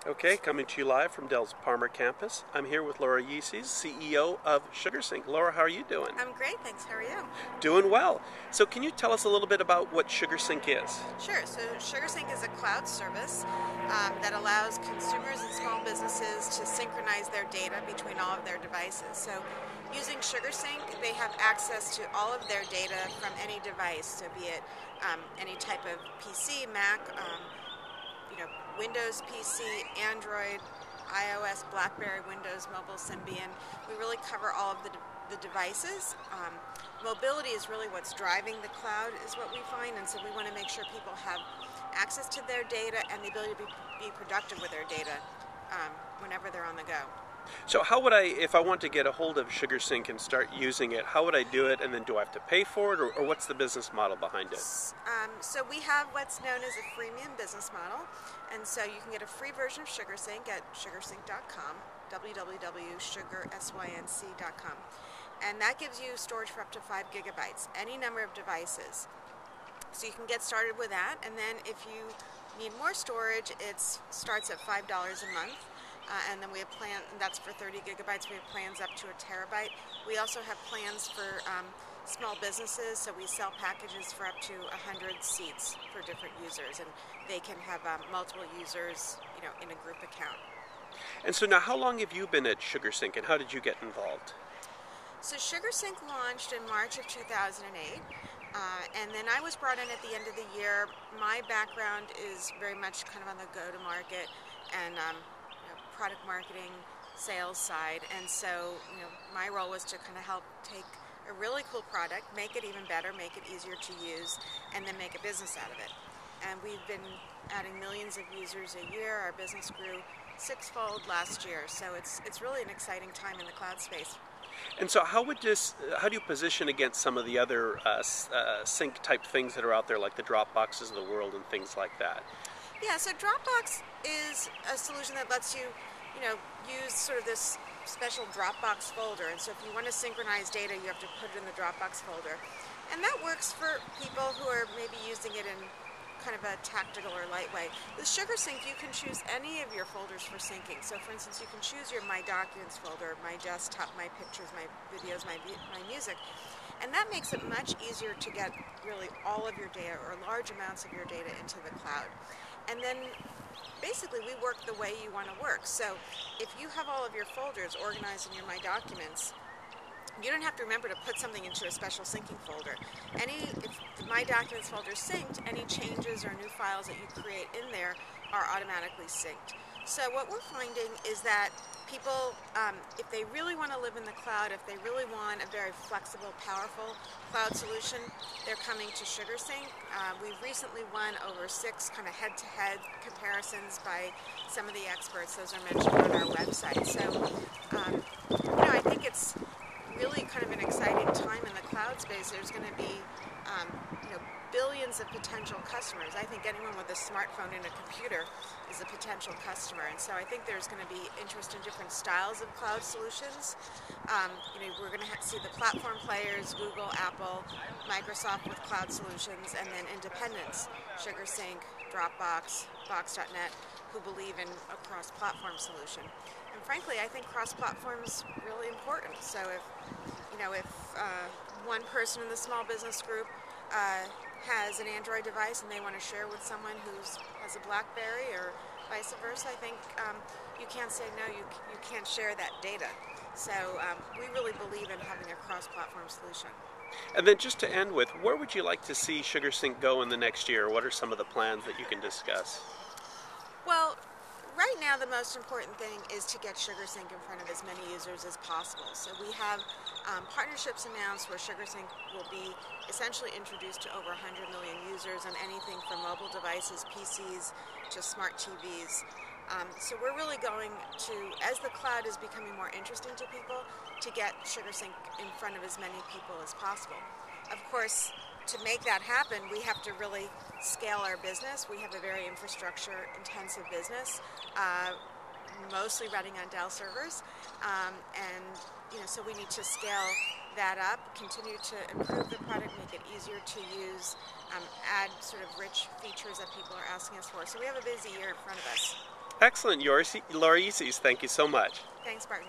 Okay, coming to you live from Dell's Parmer campus. I'm here with Laura Yecies, CEO of SugarSync. Laura, how are you doing? I'm great, thanks. How are you? Doing well. So can you tell us a little bit about what SugarSync is? Sure. So SugarSync is a cloud service that allows consumers and small businesses to synchronize their data between all of their devices. So using SugarSync, they have access to all of their data from any device, so be it any type of PC, Mac, Windows PC, Android, iOS, BlackBerry, Windows Mobile, Symbian. We really cover all of the devices. Mobility is really what's driving the cloud, is what we find, and so we want to make sure people have access to their data and the ability to be productive with their data whenever they're on the go. So how would if I want to get a hold of SugarSync and start using it, how would I do it, and then do I have to pay for it, or what's the business model behind it? So we have what's known as a freemium business model, and so you can get a free version of SugarSync at sugarsync.com, www.sugarsync.com, and that gives you storage for up to 5 gigabytes, any number of devices. So you can get started with that, and then if you need more storage, it starts at $5 a month. And then we have plans, and that's for 30 gigabytes. We have plans up to a terabyte. We also have plans for small businesses, so we sell packages for up to 100 seats for different users, and they can have multiple users, in a group account. And so now, how long have you been at SugarSync, and how did you get involved? So SugarSync launched in March of 2008. And then I was brought in at the end of the year. My background is very much kind of on the go-to-market and product marketing, sales side, and so my role was to kind of help take a really cool product, make it even better, make it easier to use, and then make a business out of it. And we've been adding millions of users a year. Our business grew 6-fold last year, so it's really an exciting time in the cloud space. And so how do you position against some of the other sync type things that are out there, like the Dropboxes of the world and things like that? Yeah, so Dropbox is a solution that lets you, use sort of this special Dropbox folder. And so if you want to synchronize data, you have to put it in the Dropbox folder. And that works for people who are maybe using it in kind of a tactical or light way. With SugarSync, you can choose any of your folders for syncing. So for instance, you can choose your My Documents folder, My Desktop, My Pictures, My Videos, My Music. And that makes it much easier to get really all of your data or large amounts of your data into the cloud. And then basically we work the way you want to work. So if you have all of your folders organized in your My Documents, you don't have to remember to put something into a special syncing folder. If the My Documents folder is synced, any changes or new files that you create in there are automatically synced. So what we're finding is that people, if they really want to live in the cloud, if they really want a very flexible, powerful cloud solution, they're coming to SugarSync. We've recently won over 6 kind of head-to-head comparisons by some of the experts. Those are mentioned on our website. So, I think it's really kind of an exciting time in the cloud space. There's going to be, billions of potential customers. I think anyone with a smartphone and a computer is a potential customer, and so I think there's going to be interest in different styles of cloud solutions. We're going to see the platform players, Google, Apple, Microsoft with cloud solutions, and then independents, SugarSync, Dropbox, Box.net, who believe in a cross-platform solution. And frankly, I think cross-platform is really important. So if one person in the small business group has an Android device and they want to share with someone who has a BlackBerry or vice versa, I think you can't say no, you can't share that data. So we really believe in having a cross-platform solution. And then just to end with, where would you like to see SugarSync go in the next year? What are some of the plans that you can discuss? Well, right now the most important thing is to get SugarSync in front of as many users as possible. So we have partnerships announced where SugarSync will be essentially introduced to over 100 million users on anything from mobile devices, PCs, to smart TVs. So we're really going to, as the cloud is becoming more interesting to people, to get SugarSync in front of as many people as possible. Of course, to make that happen, we have to really scale our business. We have a very infrastructure-intensive business, mostly running on Dell servers, and so we need to scale that up, continue to improve the product, make it easier to use, add sort of rich features that people are asking us for. So we have a busy year in front of us. Excellent, Laura Yecies. Thank you so much. Thanks, Barton.